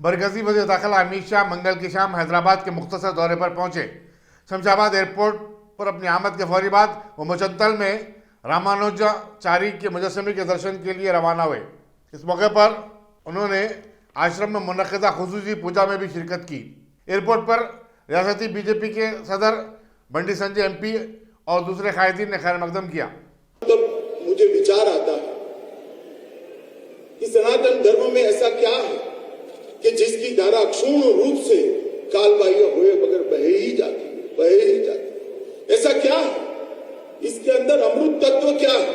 बरगजी वज़ीर दाखिला अमित शाह मंगल की शाम हैदराबाद के मुख्तसर दौरे पर पहुंचे। शमशाबाद एयरपोर्ट पर अपनी आमद के फौरी बाद वो मुचद्दल में रामानुजाचारी के मुजस्समे के दर्शन के लिए रवाना हुए। इस मौके पर उन्होंने आश्रम में मुनक़िदा खुसूसी पूजा में भी शिरकत की। एयरपोर्ट पर रियासती बीजेपी के सदर बंडी संजय MP और दूसरे कायदीन ने खैर मकदम किया। तब मुझे विचार आता है कि सनातन धर्म में ऐसा क्या है कि जिसकी धारा क्षुण्ण रूप से कालबाह्य हुए बगैर बहे ही जाती। ऐसा क्या है, इसके अंदर अमृत तत्व क्या है।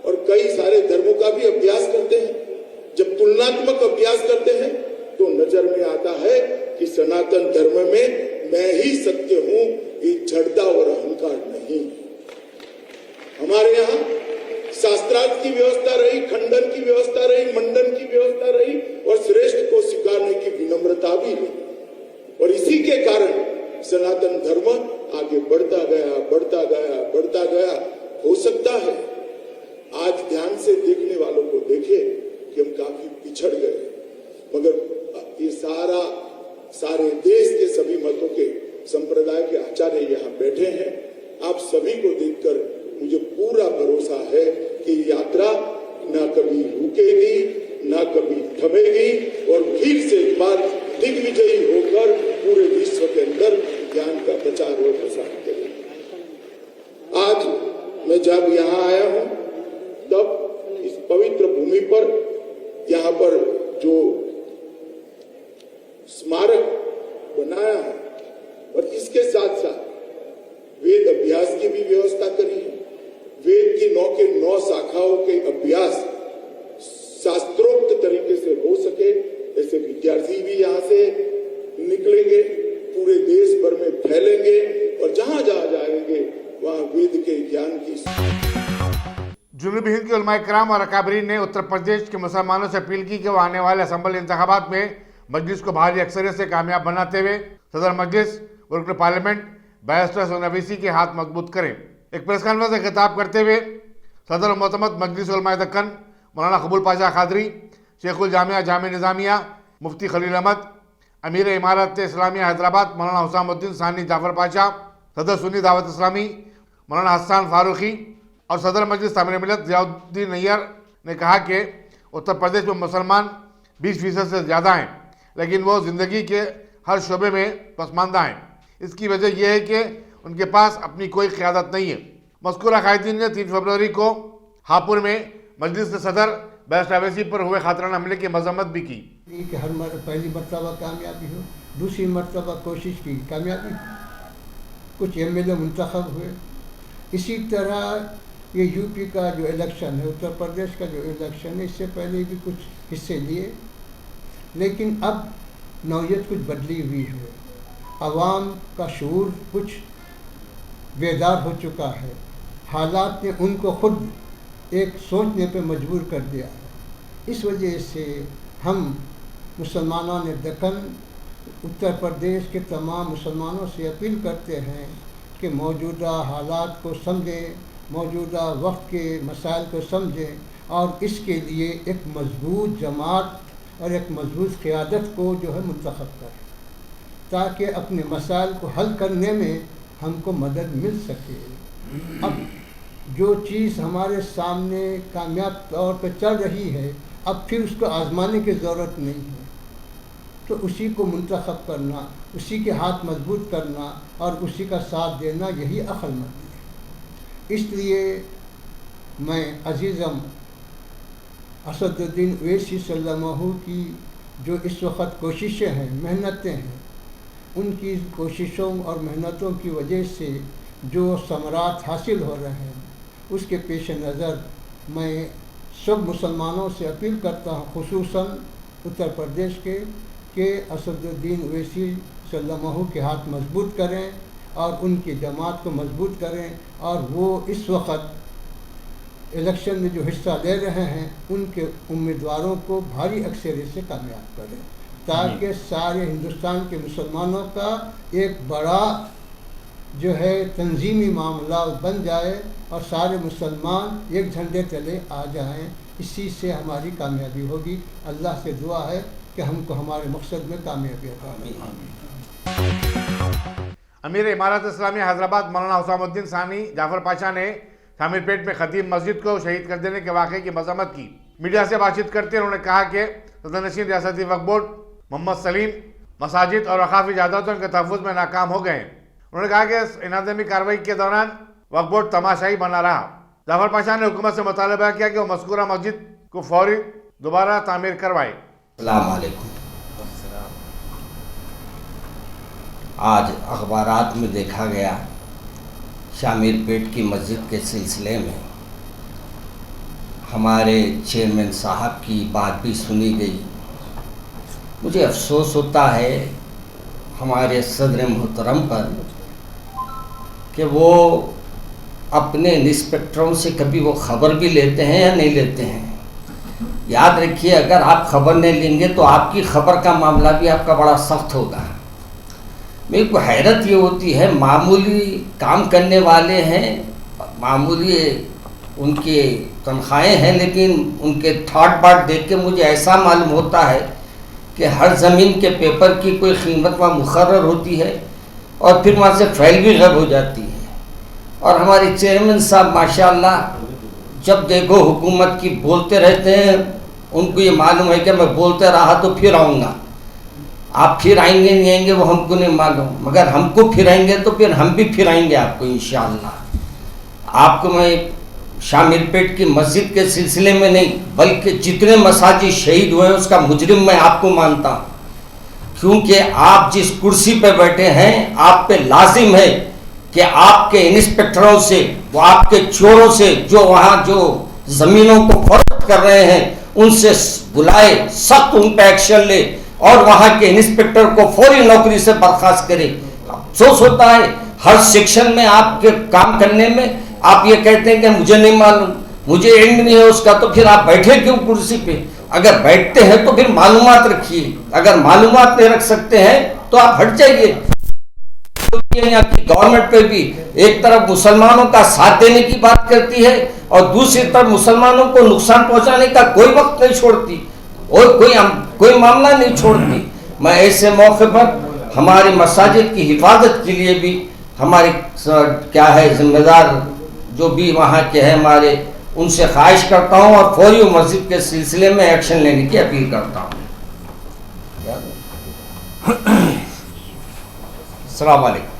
और कई सारे धर्मों का भी अभ्यास करते हैं। जब तुलनात्मक अभ्यास करते हैं तो नजर में आता है कि सनातन धर्म में मैं ही सत्य हूं, ये जड़ता और अहंकार नहीं। हमारे यहाँ शास्त्रार्थ की व्यवस्था रही, खंडन की व्यवस्था रही, मंडन की व्यवस्था रही और श्रेष्ठ को स्वीकारने की विनम्रता भी रही। और इसी के कारण सनातन धर्म आगे बढ़ता गया। हो सकता है आज ध्यान से देखने वालों को देखे कि हम काफी पिछड़ गए, मगर ये सारे देश के सभी मतों के संप्रदाय के आचार्य यहाँ बैठे हैं। आप सभी को देखकर मुझे पूरा भरोसा है कि यात्रा ना कभी रुकेगी, ना कभी थमेगी और फिर से एक बार दिग्विजयी होकर पूरे विश्व के अंदर ज्ञान का प्रचार और प्रसार करेगी। आज मैं जब यहाँ आया हूँ तब इस पवित्र भूमि पर यहाँ पर जो स्मारक बनाया है और इसके साथ साथ वेद अभ्यास की भी व्यवस्था करी है। वेद की 9 के 9 शाखाओं के अभ्यास शास्त्रोक्त तरीके से हो सके, ऐसे विद्यार्थी भी यहाँ से निकलेंगे, पूरे देश भर में फैलेंगे और जहां जाएंगे वहां वेद के ज्ञान की। जुनूबी हिंद के उलमाए कराम और अकाबरीन ने उत्तर प्रदेश के मुसलमानों से अपील की कि वो आने वाले असम्बली इंतखाबात में मजलिस को भारी अक्सरियत से कामयाब बनाते हुए सदर मजलिस रुकन पार्लियामेंट बैरिस्टर सोनवैसी के हाथ मजबूत करें। एक प्रेस कॉन्फ्रेंस से खिताब करते हुए सदर मोहतमद मजलिस उलमाए दक्कन मौलाना कबूल पाशा कादरी, शेखुल जामिया जामिया निज़ामिया मुफ्ती खलील अहमद, अमीर इमारत इस्लामिया हैदराबाद मौलाना हुसामुद्दीन सानी जाफर पाशा, सदर सुन्नी दावत इस्लामी मौलाना हसन फारूकी और सदर मजलिस तामीर मिल्लत ज़ियाउद्दीन नैयर ने कहा कि उत्तर प्रदेश में मुसलमान 20% से ज़्यादा हैं, लेकिन वो ज़िंदगी के हर शोबे में पसमानदा हैं। इसकी वजह यह है कि उनके पास अपनी कोई क़यादत नहीं है। मज़कूरा कायदीन ने 3 फरवरी को हापुड़ में मजलिस के सदर बैरिस्टर अवैसी पर हुए खातराना हमले की मजम्मत भी की कि हर पहली मरतबा कामयाबी हो, दूसरी मरतबा कोशिश की कामयाबी, कुछ MLA मुंतखब हुए। इसी तरह ये यूपी का जो इलेक्शन है, उत्तर प्रदेश का जो इलेक्शन है, इससे पहले भी कुछ हिस्से लिए, लेकिन अब नौयत कुछ बदली हुई है। आवाम का शऊर कुछ बेदार हो चुका है। हालात ने उनको खुद एक सोचने पे मजबूर कर दिया है। इस वजह से हम मुसलमानों ने दक्कन उत्तर प्रदेश के तमाम मुसलमानों से अपील करते हैं कि मौजूदा हालात को समझें, मौजूदा वक्त के मसाइल को समझें और इसके लिए एक मजबूत जमात और एक मजबूत क़यादत को जो है मुंतखब करें, ताकि अपने मसाइल को हल करने में हमको मदद मिल सके। अब जो चीज़ हमारे सामने कामयाब तौर पर चल रही है, अब फिर उसको आज़माने की ज़रूरत नहीं है, तो उसी को मुंतखब करना, उसी के हाथ मजबूत करना और उसी का साथ देना, यही अक्लमंदी है। इसलिए मैं अज़ीज़म असदुद्दीन ओवैसी सल्लल्लाहु की जो इस वक्त कोशिशें हैं, मेहनतें हैं, उनकी कोशिशों और मेहनतों की वजह से जो समरात हासिल हो रहे हैं, उसके पेश नज़र मैं सब मुसलमानों से अपील करता हूँ, खुसूसन उत्तर प्रदेश के, कि असदुद्दीन ओवैसी सल्लल्लाहु के हाथ मजबूत करें और उनकी जमात को मजबूत करें और वो इस वक्त इलेक्शन में जो हिस्सा ले रहे हैं उनके उम्मीदवारों को भारी अक्सरियत से कामयाब करें, ताकि सारे हिंदुस्तान के मुसलमानों का एक बड़ा जो है तंजीमी मामला बन जाए और सारे मुसलमान एक झंडे तले आ जाएं। इसी से हमारी कामयाबी होगी। अल्लाह से दुआ है कि हमको हमारे मकसद में कामयाबी अता फरमाए। अमीर इमारत इस्लामिया हैदराबाद मौलाना हुसामुद्दीन सानी जाफर पाशा ने शामीरपेट में खतीब मस्जिद को शहीद कर देने के वाक़े की मजम्मत की। मीडिया से बातचीत करते हुए उन्होंने कहा कि सदरनशीन रियासती वक्फ बोर्ड मोहम्मद सलीम मसाजिद और वक़ाफ़ी जायदादों के तहफ़्फ़ुज़ में नाकाम हो गए हैं। उन्होंने कहा कि इस इनादमी कार्रवाई के दौरान वक्फ बोर्ड तमाशाई बना रहा। जाफर पाशा ने हुकूमत से मुतालबा किया कि वो मज़कूरा मस्जिद को फौरी दोबारा तामीर करवाए। अस्सलाम वालेकुम। आज अखबारात में देखा गया शामीरपेट की मस्जिद के सिलसिले में हमारे चेयरमैन साहब की बात भी सुनी गई। मुझे अफसोस होता है हमारे सदर मोहतरम पर कि वो अपने इंस्पेक्टरों से कभी वो खबर भी लेते हैं या नहीं लेते हैं। याद रखिए, अगर आप खबर नहीं लेंगे तो आपकी खबर का मामला भी आपका बड़ा सख्त होगा। मेरे को हैरत ये होती है, मामूली काम करने वाले हैं, मामूली उनके तनख्वाहें हैं, लेकिन उनके थॉट बाट देख के मुझे ऐसा मालूम होता है कि हर ज़मीन के पेपर की कोई कीमत वहाँ मुकर्रर होती है और फिर वहाँ से फाइल भी गायब हो जाती है। और हमारे चेयरमैन साहब माशाल्लाह जब देखो हुकूमत की बोलते रहते हैं। उनको ये मालूम है कि मैं बोलते रहा तो फिर आऊँगा, आप फिर आएंगे नहीं आएंगे वो हमको नहीं मालूम, मगर हमको फिर आएंगे तो फिर हम भी फिर आएंगे आपको इंशाअल्लाह। आपको मैं शामीरपेट की मस्जिद के सिलसिले में नहीं बल्कि जितने मसाजिद शहीद हुए उसका मुजरिम मैं आपको मानता हूँ, क्योंकि आप जिस कुर्सी पे बैठे हैं आप पे लाजिम है कि आपके इंस्पेक्टरों से, वो आपके चोरों से जो वहाँ जो ज़मीनों को फरोख्त कर रहे हैं उनसे बुलाए, सख्त उन पर एक्शन ले और वहाँ के इंस्पेक्टर को फौरी नौकरी से बर्खास्त करे। अफसोस होता है हर सेक्शन में आपके काम करने में आप ये कहते हैं कि मुझे नहीं मालूम, मुझे एंड नहीं है उसका, तो फिर आप बैठे क्यों कुर्सी पे? अगर बैठते हैं तो फिर मालूमात रखिए, अगर मालूमात नहीं रख सकते हैं तो आप हट जाइए। यहाँ की गवर्नमेंट पे भी एक तरफ मुसलमानों का साथ देने की बात करती है और दूसरी तरफ मुसलमानों को नुकसान पहुंचाने का कोई वक्त नहीं छोड़ती और कोई मामला नहीं छोड़ती। मैं ऐसे मौके पर हमारे मसाजिद की हिफाजत के लिए भी हमारे क्या है जिम्मेदार जो भी वहाँ के हैं हमारे, उनसे ख्वाहिश करता हूँ और फौरी मस्जिद के सिलसिले में एक्शन लेने की अपील करता हूँ। अस्सलाम वालेकुम।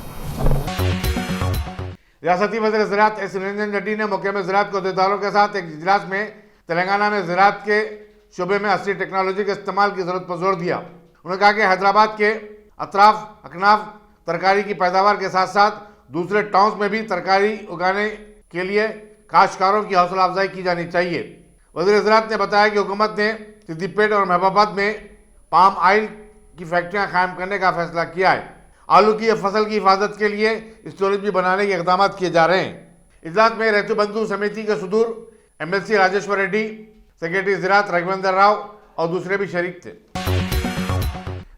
रियासती वज़ीर ज़राअत एस निरंजन रेड्डी ने महकमे ज़राअत के अहदेदारों के साथ एक इजलास में तेलंगाना में ज़राअत के शोबे में असली टेक्नोलॉजी के इस्तेमाल की ज़रूरत पर जोर दिया। उन्होंने कहा कि हैदराबाद के अतराफ अकनाफ तरकारी की पैदावार के साथ साथ दूसरे टाउन्स में भी तरकारी उगाने के लिए काश्तकारों की हौसला अफजाई की जानी चाहिए। वज़ीर ज़राअत ने बताया कि हुकूमत ने सिद्दीपेट और महबूबाबाद में पाम ऑयल की फैक्ट्रियाँ कायम करने का फैसला किया है। आलू की फसल की हिफाजत के लिए स्टोरेज भी बनाने के इक़दाम किए जा रहे हैं। इजलास में रैतु बंधु समिति के सदूर MLC राजेश्वर रेड्डी, सेक्रेटरी ज़राअत रघुवेंद्र राव और दूसरे भी शरीक थे।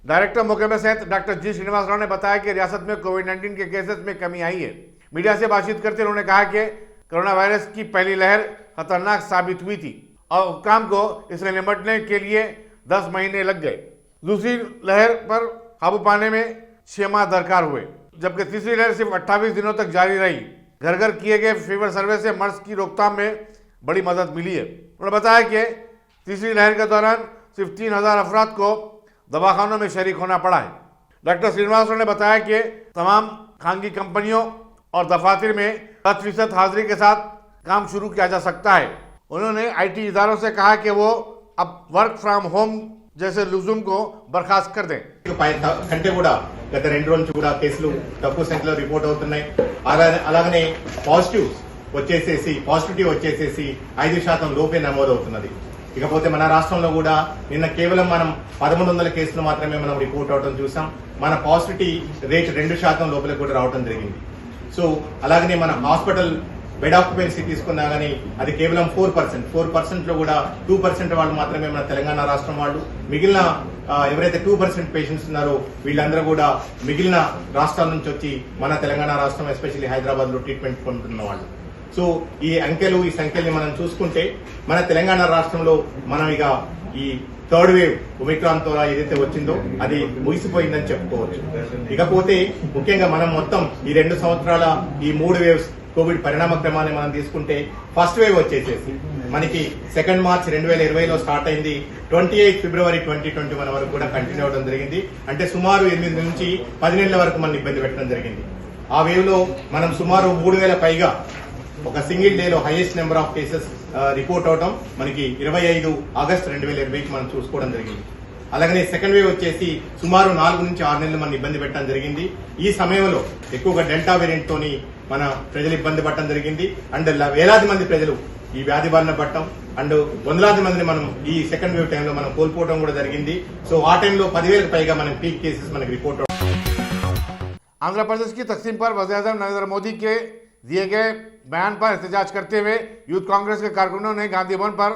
डायरेक्टर महकमे सेहत डॉक्टर जी श्रीनिवास राव ने बताया कि रियासत में कोविड-19 के केसेस में कमी आई है। मीडिया से बातचीत करते उन्होंने कहा कि कोरोना वायरस की पहली लहर खतरनाक साबित हुई थी और हुक्काम को इससे निपटने के लिए 10 महीने लग गए। दूसरी लहर पर काबू पाने में 6 माह दरकार हुए, जबकि तीसरी लहर सिर्फ 28 दिनों तक जारी रही। घर घर किए गए फीवर सर्वे से मर्ज की रोकथाम में बड़ी मदद मिली है। उन्होंने बताया कि तीसरी लहर के दौरान सिर्फ 3000 अफराद को दवाखानों में शरीक होना पड़ा है। डॉक्टर श्रीनिवास ने बताया कि तमाम खानगी कंपनियों और दफातर में 10% हाजिरी के साथ काम शुरू किया जा सकता है। उन्होंने IT इदारों से कहा कि वो अब वर्क फ्रॉम होम जैसे लुजुम को बर्खास्त कर दें। కంటే కూడా గత 2 రోజుల నుంచి కూడా కేసులు తక్కువ సంఖ్యలో రిపోర్ట్ అవుతున్నాయి. అలాగనే పాజిటివిటీ వచ్చేసేసి 5% లోపే నమోదవుతున్నది. ఇకపోతే మన రాష్ట్రంలో కూడా నిన్న కేవలం మనం 1100 కేసులు మాత్రమే మనం రిపోర్ట్ అవడం చూసాం. మన పాజిటివిటీ రేట్ 2% లోపలికి కూడా రావడం జరిగింది. సో అలాగనే మన హాస్పిటల్ బెడ్ ఆక్యుపెన్సీ తీసుకున్నా కానీ అది కేవలం 4% లో కూడా 2% వాళ్ళు మాత్రమే మన తెలంగాణ రాష్ట్రం వాళ్ళు. మిగిలిన ఎవరైతే 2% పేషెంట్స్ ఉన్నారో వీళ్ళందరూ కూడా మిగిలిన రాష్ట్రాల నుంచి వచ్చి మన తెలంగాణ రాష్ట్రం ఎస్పెషల్లీ హైదరాబాద్ లో ట్రీట్మెంట్ పొందుతున్న వాళ్ళు. సో ఈ సంఖ్యల్ని మనం చూసుకుంటే మన తెలంగాణ రాష్ట్రంలో మనం ఇక ఈ థర్డ్ వేవ్ ఒమిక్రాన్ తో ఏదైతే వచ్చిందో అది ముగిసిపోయిందని చెప్పుకోవచ్చు. ఇకపోతే ముఖ్యంగా మనం మొత్తం ఈ 2 సంవత్సరాల ఈ 3 వేవ్స్ కోవిడ్ పరిణామ క్రమాన్ని మనం తీసుకుంటే ఫస్ట్ వేవ్ వచ్చేసేసి మనకి 2 మార్చ్ 2020లో స్టార్ట్ అయింది. 28 ఫిబ్రవరి 2021 వరకు కూడా కంటిన్యూ అవడం జరిగింది. అంటే సుమారు 8 నుంచి 10 నెలల వరకు మనం ఇబ్బంది పెట్టడం జరిగింది. ఆ వేవ్ లో మనం సుమారు 3,000 పైగా ఒక సింగిల్ డేలో highest number of cases report అవడం మనకి 25 ఆగస్టు 2020కి మనం చూసుకోవడం జరిగింది. అలాగనే సెకండ్ వేవ్ వచ్చేసి సుమారు 4 నుంచి 6 నెలలు మనం ఇబ్బంది పెట్టడం జరిగింది. ఈ సమయంలో ఎక్కువగా డెల్టా వేరియంట్ తోని మన ప్రజలు ఇబ్బంది పడటం జరిగింది. అండ్ వేలాది మంది ప్రజలు ఈ వ్యాధి బారిన పడటం అండ్ వందలాది మందిని మనం ఈ సెకండ్ వేవ్ టైంలో మనం కోల్పోవడం కూడా జరిగింది. సో ఆ టైంలో 10,000 పైగా మనం పీక్ కేసెస్ మనకి రిపోర్ట్. आंध्र प्रदेश की तकसीम पर वज़ीर-ए-आज़म नरेंद्र मोदी के दिए गए बयान पर एहतजाज करते हुए यूथ कांग्रेस के कारकुनों ने गांधी भवन पर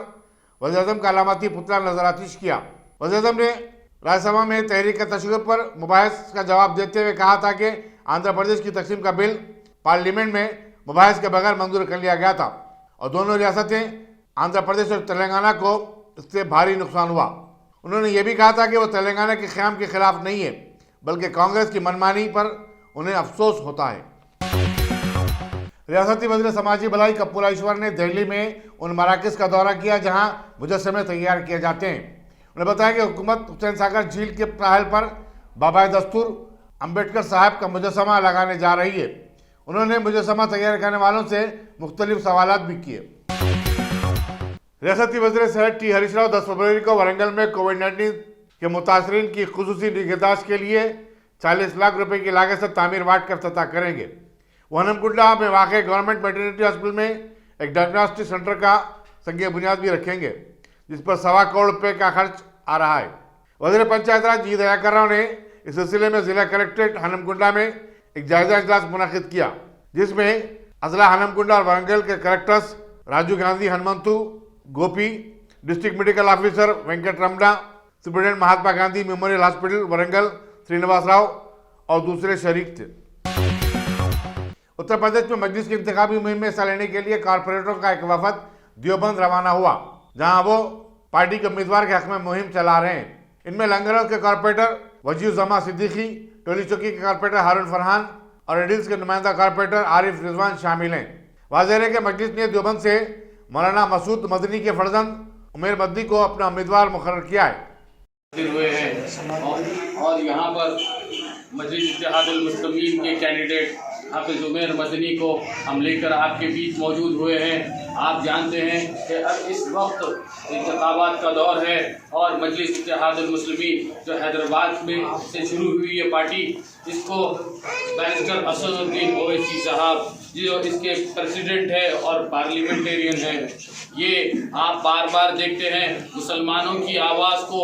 वज़ीर-ए-आज़म का अलामती पुतला नजरातिश किया। वज़ीर-ए-आज़म ने राज्यसभा में तहरीक तशद्दुद पर मुबाहिस का जवाब देते हुए कहा था कि आंध्र प्रदेश की तकसीम का बिल पार्लियामेंट में मुबाहिस के बगैर मंजूर कर लिया गया था और दोनों रियासतें आंध्र प्रदेश और तेलंगाना को इससे भारी नुकसान हुआ। उन्होंने ये भी कहा था कि वो तेलंगाना के क़याम के खिलाफ नहीं है, बल्कि कांग्रेस की मनमानी पर उन्हें अफसोस होता है। रियासती वज़ीर समाजी भलाई कपूर ईश्वर ने दिल्ली में उन मराकज़ का दौरा किया जहां मुजस्समे तैयार किए जाते हैं। उन्होंने बताया कि हुकूमत हुसैन सागर झील के पहल पर बाबा दस्तूर अम्बेडकर साहब का मुजस्समा लगाने जा रही है। उन्होंने मुजस्समा तैयार करने वालों से मुख्तलिफ सवालात भी किए। रियासती वज़ीर सेहत टी हरीश राव 10 फरवरी को वारंगल में कोविड-19 के मुतासरीन की खुसूसी निगहदाश्त के लिए 40 लाख रुपए की लागत से तामीर वार्ड का इफ्तिताह करेंगे। वो हनमकुंडला में वाक़ गवर्नमेंट वेटरनिटी हॉस्पिटल में एक डायग्नोस्टिक सेंटर का संग बुनियाद भी रखेंगे, जिस पर 1.25 करोड़ रुपए का खर्च आ रहा है। वज़ीर पंचायत राज जी दयाकर राव ने इस सिलसिले में जिला कलेक्ट्रेट हनमकुंडला में एक जायजा इजलास मुनक़िद किया, जिसमें अजला हनमकुंडला और वारंगल के collectors Raju Gandhi Hanumanthu Gopi, district medical officer Venkat Ramana, superintendent Mahatma Gandhi memorial hospital Warangal Srinivas Rao और दूसरे शरीक थे। उत्तर प्रदेश में मजलिस की इंतखाबी मुहिम में हिस्सा लेने के लिए कारपोरेटरों का एक वफद देवबंद रवाना हुआ, जहां वो पार्टी के उम्मीदवार के हक में मुहिम चला रहे हैं। इनमें लंगरौल के कारपोरेटर वजीर जमा सिद्दीकी, टोली चौकी के कारपोरेटर हारून फरहान और एडिल्स के नुमाइंदा कारपोरेटर आरिफ रिजवान शामिल हैं। वाज़ेह है कि मजलिस ने देवबंद से मौलाना मसूद मदनी के फर्जंद उमेर मदनी को अपना उम्मीदवार मुकर्रर किया है। हुए हैं और यहाँ पर मजलिस इत्तेहादुल मुस्लिमीन के कैंडिडेट हाफिज उमेर मदनी को हम लेकर आपके बीच मौजूद हुए हैं। आप जानते हैं कि अब इस वक्त इंतखाबात का दौर है और मजलिस इत्तेहादुल मुस्लिमीन जो हैदराबाद में से शुरू हुई ये पार्टी, इसको बैरिस्टर असदुद्दीन ओवैसी साहब जो इसके प्रेसिडेंट है और पार्लियामेंटेरियन है, ये आप बार बार देखते हैं मुसलमानों की आवाज़ को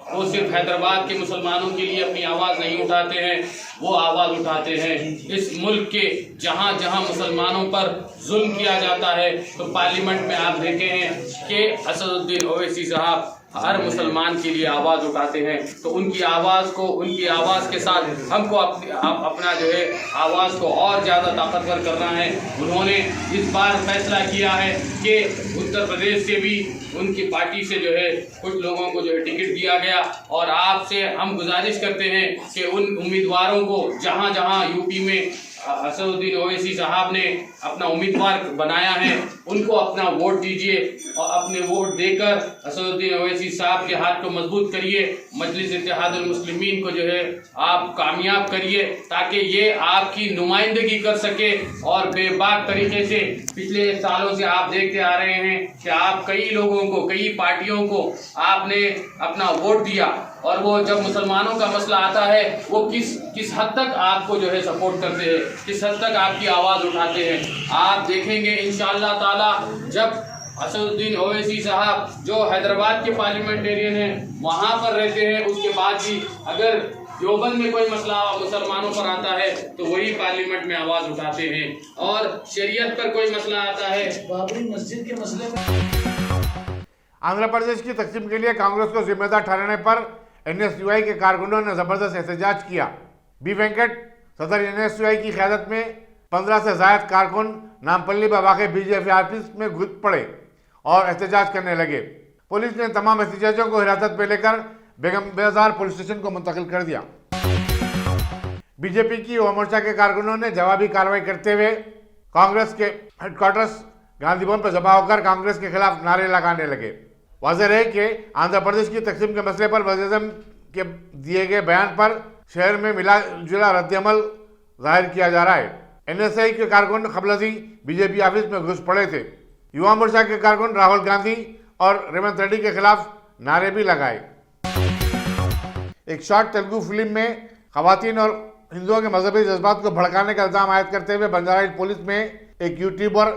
वो सिर्फ हैदराबाद के मुसलमानों के लिए अपनी आवाज़ नहीं उठाते हैं, वो आवाज़ उठाते हैं इस मुल्क के जहाँ जहाँ मुसलमानों पर जुल्म किया जाता है। तो पार्लियामेंट में आप देखे हैं कि असदुद्दीन ओवैसी साहब हर मुसलमान के लिए आवाज़ उठाते हैं। तो उनकी आवाज़ के साथ हमको अपना जो है आवाज़ को और ज़्यादा ताकतवर करना है। उन्होंने इस बार फैसला किया है कि उत्तर प्रदेश से भी उनकी पार्टी से जो है कुछ लोगों को जो है टिकट दिया गया और आपसे हम गुजारिश करते हैं कि उन उम्मीदवारों को जहाँ जहाँ यूपी में असदुद्दीन ओवैसी साहब ने अपना उम्मीदवार बनाया है उनको अपना वोट दीजिए और अपने वोट देकर असदुद्दीन ओवैसी साहब के हाथ को मजबूत करिए। मजलिस इत्तेहादुल मुस्लिमीन को जो है आप कामयाब करिए ताकि ये आपकी नुमाइंदगी कर सके। और बेबाक तरीके से पिछले सालों से आप देखते आ रहे हैं कि आप कई लोगों को, कई पार्टियों को आपने अपना वोट दिया और वो जब मुसलमानों का मसला आता है वो किस हद तक आपको जो है सपोर्ट करते हैं, किस हद तक आपकी आवाज़ उठाते हैं। आप देखेंगे इंशाअल्लाह ताला जब असदुद्दीन ओवैसी साहब जो हैदराबाद के पार्लियामेंटेरियन हैं वहाँ पर रहते हैं, उसके बाद भी अगर देवबंद में कोई मसला मुसलमानों पर आता है तो वही पार्लियामेंट में आवाज़ उठाते हैं। और शरीयत पर कोई मसला आता है, बाबरी मस्जिद के मसले में। आंध्र प्रदेश की तकसीम के लिए कांग्रेस को जिम्मेदार ठहराने पर एनएसयूआई के कारकुनों ने जबरदस्त एहतजाज किया। बी वेंकट सदर एनएसयूआई की क़यादत में 15 से ज़ायद कारकुन नामपल्ली में वाक़ बीजेपी ऑफिस में घुस पड़े और एहतजाज करने लगे। पुलिस ने तमाम एहतजाजियों को हिरासत में लेकर बेगम बाजार पुलिस स्टेशन को मुंतकिल कर दिया। बीजेपी की युवा मोर्चा के कारकुनों ने जवाबी कार्रवाई करते हुए कांग्रेस के हेडक्वार्टर्स गांधी भवन पर जमा होकर कांग्रेस के खिलाफ नारे लगाने लगे। वाज़ेह है कि आंध्र प्रदेश की तकसीम के मसले पर वज़ीर-ए-आज़म के दिए गए बयान पर शहर में मिला जुला रद्दअमल जाहिर किया जा रहा है। एनएसआई के कारकुन खबलजी बीजेपी ऑफिस में घुस पड़े थे। युवा मोर्चा के कारकुन राहुल गांधी और रेवंत रेड्डी के खिलाफ नारे भी लगाए। एक शॉर्ट तेलुगु फिल्म में खवातीन और हिंदुओं के मजहबी जज्बात को भड़काने का इल्जाम आयद करते हुए बंजारा हिल्स पुलिस में एक यूट्यूबर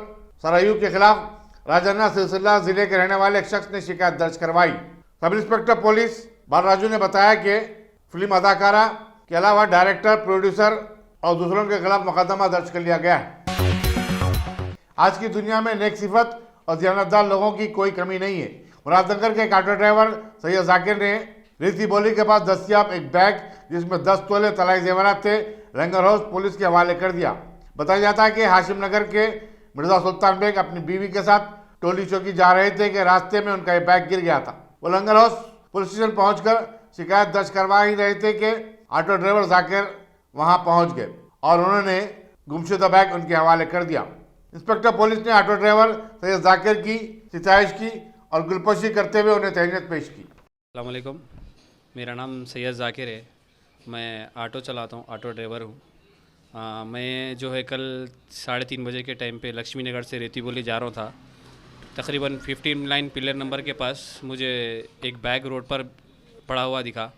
सरायू के खिलाफ राजन्ना सिलसिला जिले के रहने वाले एक शख्स ने शिकायत दर्ज करवाई। सब इंस्पेक्टर पुलिस बालराजू ने बताया कि फिल्म अदाकारा के अलावा डायरेक्टर, प्रोड्यूसर और दूसरों के खिलाफ मुकदमा दर्ज कर लिया गया है। आज की दुनिया में नेक सिफत और दियानतदार लोगों की कोई कमी नहीं है। मुरादनगर के एक ऑटो ड्राइवर सैयद जाकिर ने रीति बोली के पास दस्तियाब एक बैग जिसमें 10 तोले तलाई जेवरात थे लंगर हाउस पुलिस के हवाले कर दिया। बताया जाता है कि हाशिम नगर के मिर्जा सुल्तान बेग अपनी बीवी के साथ टोली चौकी जा रहे थे कि रास्ते में उनका एक बैग गिर गया था। वो लंगर हाउस पुलिस स्टेशन पहुंचकर शिकायत दर्ज करवा ही रहे थे कि ऑटो ड्राइवर जाकिर वहां पहुंच गए और उन्होंने गुमशुदा बैग उनके हवाले कर दिया। इंस्पेक्टर पुलिस ने ऑटो ड्राइवर सैयद जाकिर की सिताइश की और गुलपोशी करते हुए उन्हें तहनीत पेश की। अस्सलाम वालेकुम, मेरा नाम सैयद जाकिर है। मैं ऑटो चलाता हूँ, ऑटो ड्राइवर हूँ। मैं जो है कल 3:30 बजे के टाइम पे लक्ष्मी नगर से रेती बोली जा रहा था। तकरीबन 15 लाइन पिलर नंबर के पास मुझे एक बैग रोड पर पड़ा हुआ दिखा,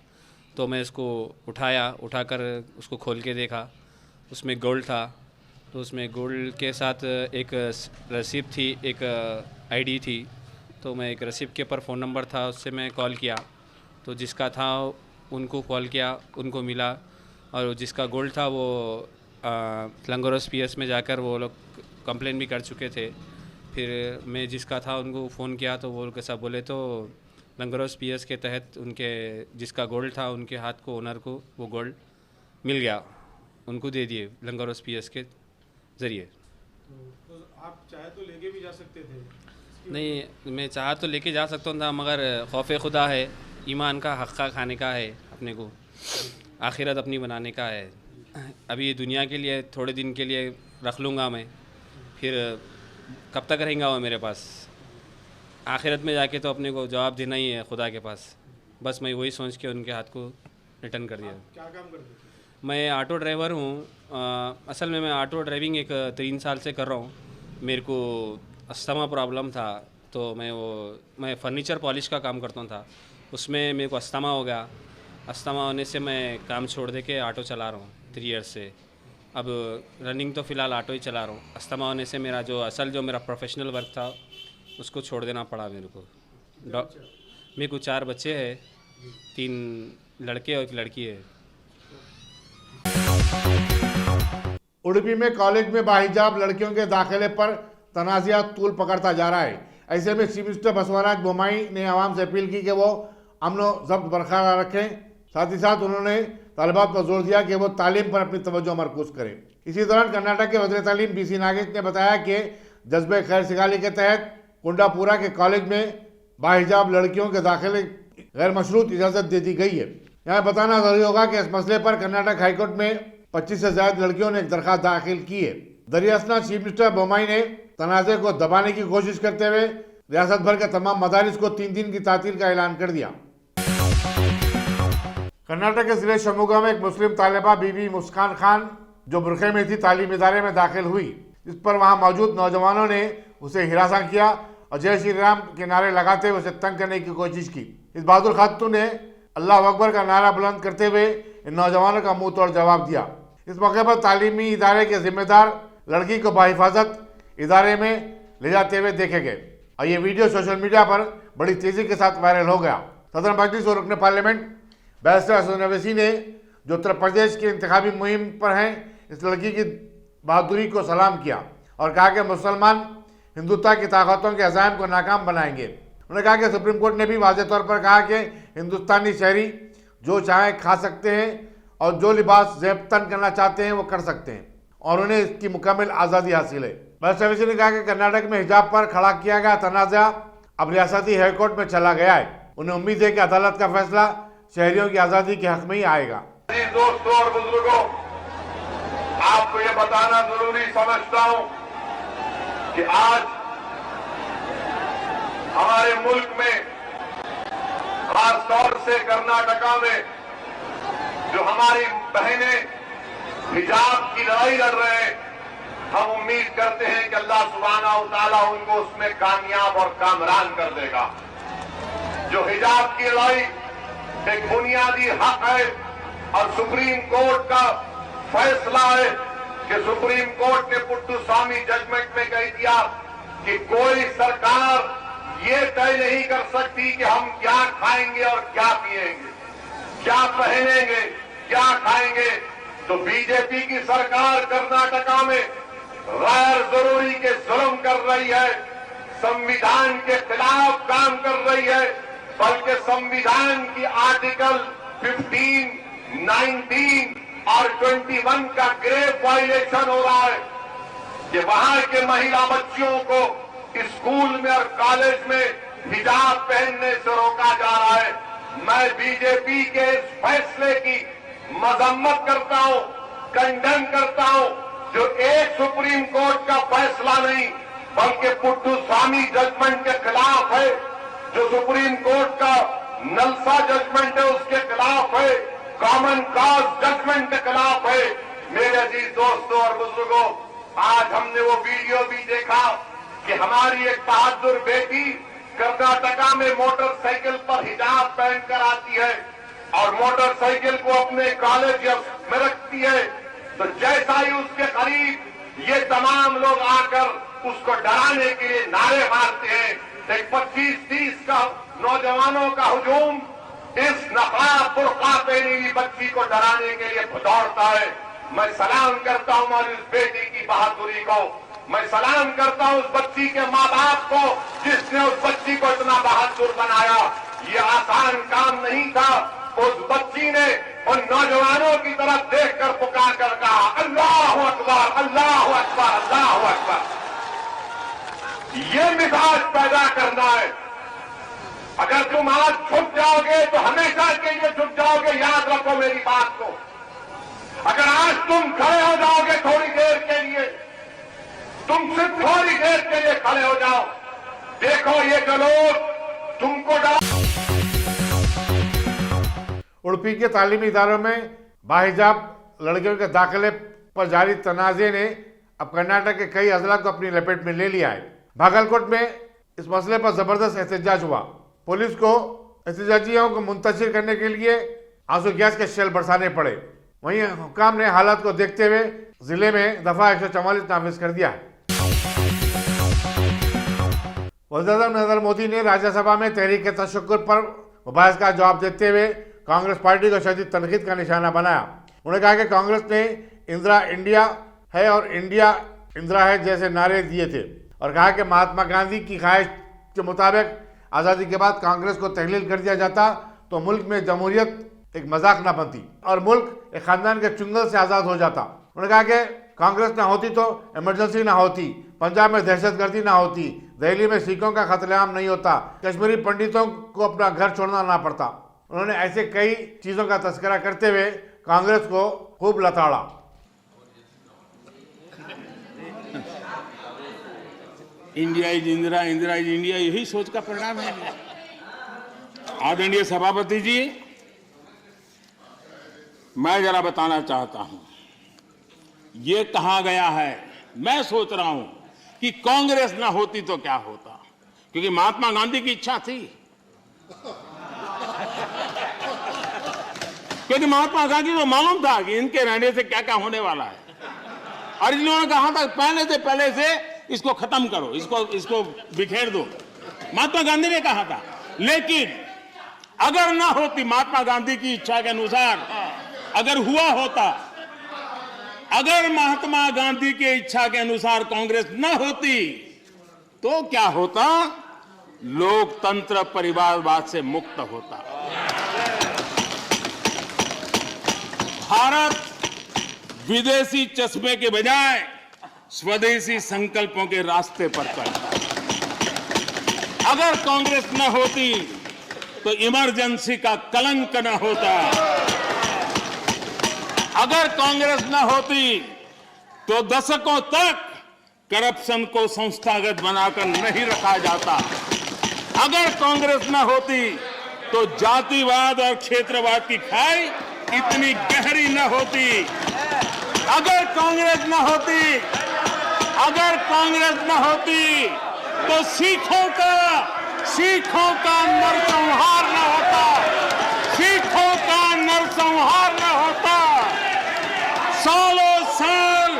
तो मैं इसको उठाकर उसको खोल के देखा। उसमें गोल्ड था, तो उसमें गोल्ड के साथ एक रसीद थी, एक आईडी थी। तो मैं एक रसीद के ऊपर फ़ोन नंबर था, उससे मैं कॉल किया, तो जिसका था उनको कॉल किया, उनको मिला। और जिसका गोल्ड था वो लंगरोस पीएस में जाकर वो लोग कंप्लेन भी कर चुके थे। फिर मैं जिसका था उनको फ़ोन किया, तो वो लोग ऐसा बोले तो लंगरोस पीएस के तहत उनके जिसका गोल्ड था उनके हाथ को, ओनर को वो गोल्ड मिल गया, उनको दे दिए लंगरोस पीएस के ज़रिए। तो आप चाहे तो लेके भी जा सकते थे? नहीं, मैं चाह तो लेके जा सकता था, मगर खौफ खुदा है, ईमान का हक़्क़ा खाने का है, अपने को आखिरत अपनी बनाने का है। अभी दुनिया के लिए थोड़े दिन के लिए रख लूँगा मैं, फिर कब तक रहेंगा वो मेरे पास। आखिरत में जाके तो अपने को जवाब देना ही है खुदा के पास। बस मैं वही सोच के उनके हाथ को रिटर्न कर दिया। क्या काम करते थे? मैं ऑटो ड्राइवर हूँ। असल में मैं ऑटो ड्राइविंग एक 3 साल से कर रहा हूँ। मेरे को अस्थमा प्रॉब्लम था, तो मैं फर्नीचर पॉलिश का काम करता था। उसमें मेरे को अस्थमा हो गया। अस्थमा होने से मैं काम छोड़ दे के ऑटो चला रहा हूँ 3 ईयर्स से। अब रनिंग तो फ़िलहाल ऑटो ही चला रहा हूँ। अस्थमा होने से मेरा जो मेरा प्रोफेशनल वर्क था उसको छोड़ देना पड़ा मेरे को। मेरे को 4 बच्चे हैं, 3 लड़के और 1 लड़की है। उडुपी में कॉलेज में बाहिजाब लड़कियों के दाखिले पर तनाज़ा तूल पकड़ता जा रहा है। ऐसे में चीफ मिनिस्टर बसवराज बोम्माई ने आवाम से अपील की कि वो अमन व ज़ब्त बरकरार रखें। साथ ही साथ उन्होंने तालिबात पर जोर दिया कि वो तालीम पर अपनी तवज्जो मरकूज करें। इसी दौरान कर्नाटक के वज़ीर तालीम BC नागेश ने बताया कि जज्बे खैर सिगाली के तहत कुंडापुरा के कॉलेज में बाहिजाब लड़कियों के दाखिले गैर मशरूत इजाज़त दे दी गई है। यहाँ बताना जरूरी होगा कि इस मसले पर कर्नाटक हाईकोर्ट में 25 से ज़्यादा लड़कियों ने एक दरख्वास्त दाखिल की है। दरियासना चीफ मिनिस्टर बोम्माई ने तनाज़े को दबाने की कोशिश करते हुए रियासत भर के तमाम मदारिस को 3 दिन की तातील का ऐलान कर दिया। कर्नाटक के जिले शिवमोगा में एक मुस्लिम तालिबा बीबी मुस्कान खान जो बुरखे में थी तालीम इदारे में दाखिल हुई, जिस पर वहां मौजूद नौजवानों ने उसे हिरासा किया और जय श्री राम के नारे लगाते हुए उसे तंग करने की कोशिश की। इस बहादुर खातून ने अल्लाह अकबर का नारा बुलंद करते हुए इन नौजवानों का मुंह तोड़ जवाब दिया। इस मौके पर तालीमी इदारे के जिम्मेदार लड़की को बाहिफाजत इदारे में ले जाते हुए देखे गए और ये वीडियो सोशल मीडिया पर बड़ी तेजी के साथ वायरल हो गया। सदर मजलिस और रुकन पार्लियामेंट बैरिस्टर हसन अवैसी ने जो उत्तर प्रदेश की इंतखाबी मुहिम पर हैं, इस लड़की की बहादुरी को सलाम किया और कहा कि मुसलमान हिंदुत्व की ताकतों के अज़ाइम को नाकाम बनाएंगे। उन्होंने कहा कि सुप्रीम कोर्ट ने भी वाज़ेह तौर पर कहा कि हिंदुस्तानी शहरी जो चाहे खा सकते हैं और जो लिबास ज़ेब तन करना चाहते हैं वो कर सकते हैं और उन्हें इसकी मुकम्मल आज़ादी हासिल है। बैरिस्टर अवैसी ने कहा कि कर्नाटक में हिजाब पर खड़ा किया गया तनाज़ा अब रियासती हाईकोर्ट में चला गया है। उन्हें उम्मीद है कि अदालत का फैसला शहरियों की आजादी के हक में ही आएगा। दोस्तों और बुजुर्गों, आपको ये बताना जरूरी समझता हूं कि आज हमारे मुल्क में, खास तौर से कर्नाटका में, जो हमारी बहनें हिजाब की लड़ाई लड़ रहे हैं, हम उम्मीद करते हैं कि अल्लाह सुब्हानहू तआला उनको उसमें कामयाब और कामरान कर देगा। जो हिजाब की लड़ाई एक बुनियादी हक है और सुप्रीम कोर्ट का फैसला है कि सुप्रीम कोर्ट ने पुट्टुस्वामी जजमेंट में कह दिया कि कोई सरकार ये तय नहीं कर सकती कि हम क्या खाएंगे और क्या पिएंगे, क्या पहनेंगे, क्या खाएंगे। तो बीजेपी की सरकार कर्नाटका में गैर जरूरी के जुल्म कर रही है, संविधान के खिलाफ काम कर रही है, बल्कि संविधान की आर्टिकल 15, 19 और 21 का ग्रेव वायलेशन हो रहा है कि वहां के महिला बच्चियों को स्कूल में और कॉलेज में हिजाब पहनने से रोका जा रहा है। मैं बीजेपी के इस फैसले की मजम्मत करता हूं, कंडेम करता हूं, जो एक सुप्रीम कोर्ट का फैसला नहीं बल्कि पुट्टुस्वामी जजमेंट के खिलाफ है, जो सुप्रीम कोर्ट का नलसा जजमेंट है उसके खिलाफ है, कॉमन कॉज जजमेंट के खिलाफ है। मेरे अजीज दोस्तों और बुजुर्गों, आज हमने वो वीडियो भी देखा कि हमारी एक बहादुर बेटी कर्नाटका में मोटरसाइकिल पर हिजाब पहनकर आती है और मोटरसाइकिल को अपने कॉलेज में रखती है, तो जैसा ही उसके करीब ये तमाम लोग आकर उसको डराने के लिए नारे मारते हैं, एक 25-30 का नौजवानों का हुजूम इस नकाब बुर्का पहनी हुई बच्ची को डराने के लिए दौड़ता है। मैं सलाम करता हूं हमारी उस बेटी की बहादुरी को, मैं सलाम करता हूं उस बच्ची के माँ बाप को जिसने उस बच्ची को इतना बहादुर बनाया। ये आसान काम नहीं था। उस बच्ची ने उन नौजवानों की तरफ देखकर पुकार कर कहा, अल्लाहु अकबर, अल्लाहु अकबर, अल्लाहु अकबर। ये मिजाज पैदा करना है। अगर तुम आज छुप जाओगे तो हमेशा के लिए छुप जाओगे, याद रखो मेरी बात को। अगर आज तुम खड़े हो जाओगे थोड़ी देर के लिए, तुम सिर्फ थोड़ी देर के लिए खड़े हो जाओ, देखो ये जो लोग तुमको उडुपी के तालीमी इदारों में बाहिजाब लड़कियों के दाखिले पर जारी तनाजे ने अब कर्नाटक के कई अजला को अपनी लपेट में ले लिया है। भागलकोट में इस मसले पर जबरदस्त एहतजाज हुआ। पुलिस को एहतजाजियों को मुंतशिर करने के लिए आंसू गैस के शेल बरसाने पड़े। वहीं हुकाम ने हालात को देखते हुए जिले में दफा 144 नाफिज कर दिया है। वज़ीर-ए-आज़म नरेंद्र मोदी ने राज्यसभा में तहरीक तशक्कुर पर मुबाहिस का जवाब देते हुए कांग्रेस पार्टी को शदीद तनकीद का निशाना बनाया। उन्होंने कहा कि कांग्रेस ने इंदिरा इंडिया है और इंडिया इंदिरा है जैसे नारे दिए थे और कहा कि महात्मा गांधी की ख्वाहिश के मुताबिक आज़ादी के बाद कांग्रेस को तहलील कर दिया जाता तो मुल्क में जमहूरियत एक मजाक न बनती और मुल्क एक खानदान के चुंगल से आज़ाद हो जाता। उन्होंने कहा कि कांग्रेस ना होती तो इमरजेंसी ना होती, पंजाब में दहशतगर्दी ना होती, दिल्ली में सिखों का कत्लेआम नहीं होता, कश्मीरी पंडितों को अपना घर छोड़ना ना पड़ता। उन्होंने ऐसे कई चीज़ों का तस्करा करते हुए कांग्रेस को खूब लताड़ा। India is Indira, Indira is India, यही सोच का परिणाम है। आदरणीय सभापति जी, मैं जरा बताना चाहता हूं, ये कहा गया है, मैं सोच रहा हूं कि कांग्रेस ना होती तो क्या होता, क्योंकि महात्मा गांधी की इच्छा थी। क्योंकि महात्मा गांधी को मालूम था कि इनके रहने से क्या क्या होने वाला है और इन्होंने कहा था पहले से इसको खत्म करो, इसको बिखेर दो, महात्मा गांधी ने कहा था। लेकिन अगर ना होती महात्मा गांधी की इच्छा के अनुसार, अगर हुआ होता, अगर महात्मा गांधी की इच्छा के अनुसार कांग्रेस न होती तो क्या होता? लोकतंत्र परिवारवाद से मुक्त होता। भारत विदेशी चश्मे के बजाय स्वदेशी संकल्पों के रास्ते पर चलता। अगर कांग्रेस न होती तो इमरजेंसी का कलंक न होता। अगर कांग्रेस न होती तो दशकों तक करप्शन को संस्थागत बनाकर नहीं रखा जाता। अगर कांग्रेस न होती तो जातिवाद और क्षेत्रवाद की खाई इतनी गहरी न होती। अगर कांग्रेस न होती तो सिखों का नरसंहार न होता। सिखों का नरसंहार न होता। सालों साल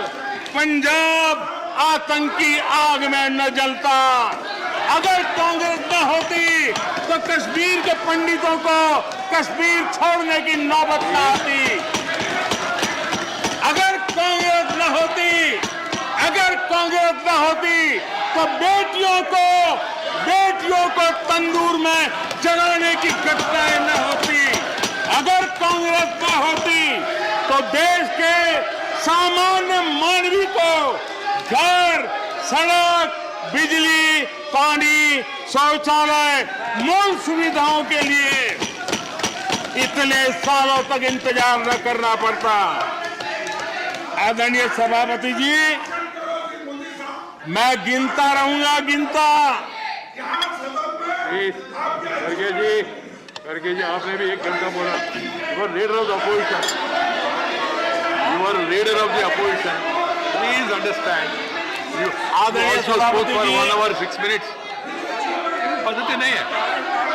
पंजाब आतंकी आग में न जलता। अगर कांग्रेस न होती तो कश्मीर के पंडितों को कश्मीर छोड़ने की नौबत न आती। अगर कांग्रेस न होती तो बेटियों को तंदूर में जलाने की घटनाएं न होती। अगर कांग्रेस न होती तो देश के सामान्य मानवी को घर, सड़क, बिजली, पानी, शौचालय, मूल सुविधाओं के लिए इतने सालों तक इंतजार न करना पड़ता। आदरणीय सभापति जी, मैं गिनता रहूंगा। खड़गे जी आपने भी 1 घंटा बोला। You are leader of the opposition. Please understand. आदरणीय सभापति जी 1 hour 6 minutes पद्धति नहीं है।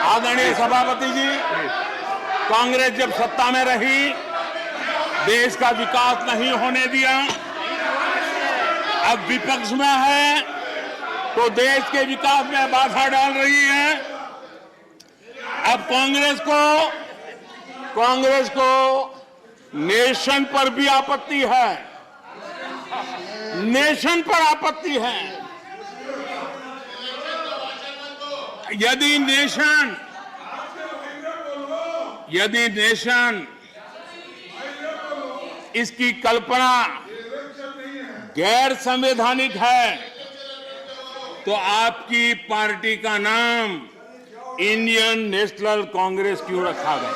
आदरणीय सभापति जी, कांग्रेस जब सत्ता में रही देश का विकास नहीं होने दिया। अब विपक्ष में है तो देश के विकास में बाधा डाल रही है। अब कांग्रेस को नेशन पर भी आपत्ति है। नेशन पर आपत्ति है। यदि नेशन इसकी कल्पना गैर संवैधानिक है तो आपकी पार्टी का नाम इंडियन नेशनल कांग्रेस क्यों रखा गया?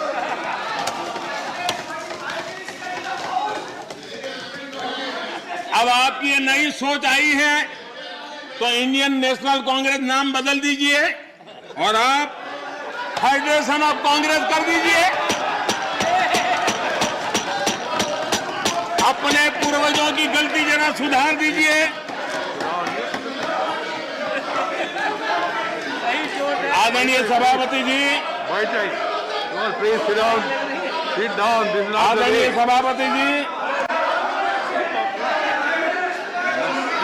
अब आपकी ये नई सोच आई है तो इंडियन नेशनल कांग्रेस नाम बदल दीजिए और आप फेडरेशन ऑफ कांग्रेस कर दीजिए। अपने पूर्वजों की गलती जरा सुधार दीजिए। आदरणीय सभापति जी, आदरणीय सभापति जी,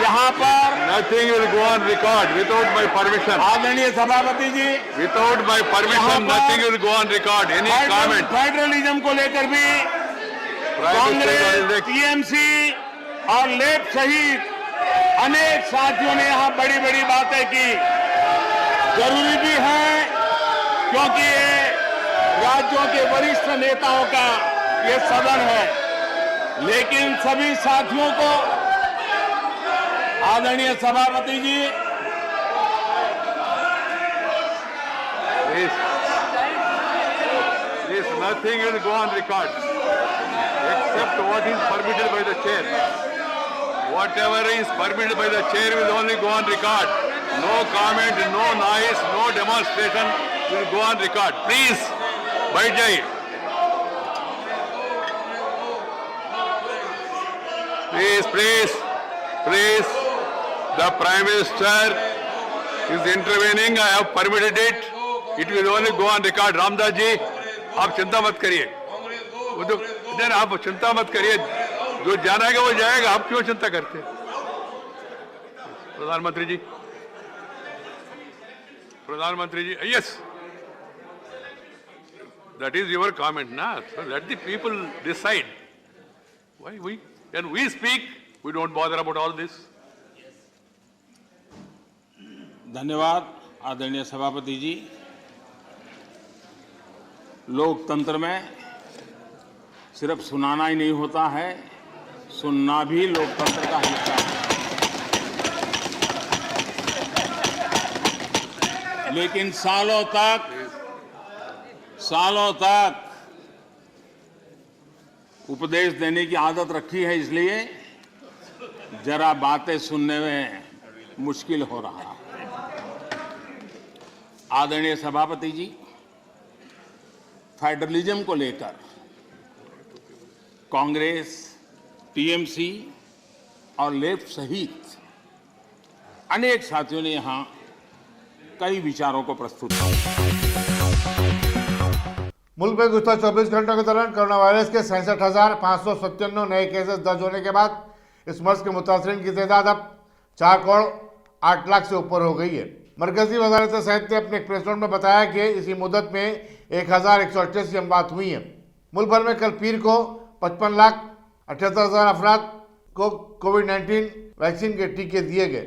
यहाँ पर Nothing will go on record without my permission. आदरणीय सभापति जी, Without my permission, nothing will go on record. Any comment? Federalism को लेकर भी कांग्रेस, टीएमसी और लेफ्ट सहित अनेक साथियों ने यहाँ बड़ी बड़ी बातें की। जरूरी भी है क्योंकि ये राज्यों के वरिष्ठ नेताओं का ये सदन है। लेकिन सभी साथियों को आदरणीय सभापति जी, This nothing will go on record except what is permitted by the chair. Whatever is permitted by the chair will only go on record. No comment, no noise, no demonstration will go on record. Please, बैठ जाइए. Please. The Prime Minister is intervening. I have permitted it. It will only go on record. Ramdas ji, आप चिंता मत करिए। इधर आप चिंता मत करिए। जो जाना है वो जाएगा। आप क्यों चिंता करते हैं? प्रधानमंत्री जी, yes. That is your comment, na? So let the people decide. When we speak, we don't bother about all this. धन्यवाद आदरणीय सभापति जी। लोकतंत्र में सिर्फ सुनाना ही नहीं होता है, सुनना भी लोकतंत्र का हिस्सा है। लेकिन सालों तक उपदेश देने की आदत रखी है, इसलिए जरा बातें सुनने में मुश्किल हो रहा है। आदरणीय सभापति जी, फेडरलिज्म को लेकर कांग्रेस, टीएमसी और लेफ्ट सहित अनेक साथियों ने यहां कई विचारों को प्रस्तुत किया। मुल्क में गुज़श्ता 24 घंटों के दौरान कोरोना वायरस के 67,597 नए केसेस दर्ज होने के बाद इस मर्ज के मुतासरीन की तादाद अब 4 करोड़ 8 लाख से ऊपर हो गई है। मरकजी वजारत सेहत ने अपने एक प्रेस नोट में बताया कि इसी मुद्दत में 1188 अमवात हुई हैं। मुल्क भर में कल पीर को 55,78,000 अफराद को कोविड-19 वैक्सीन के टीके दिए गए।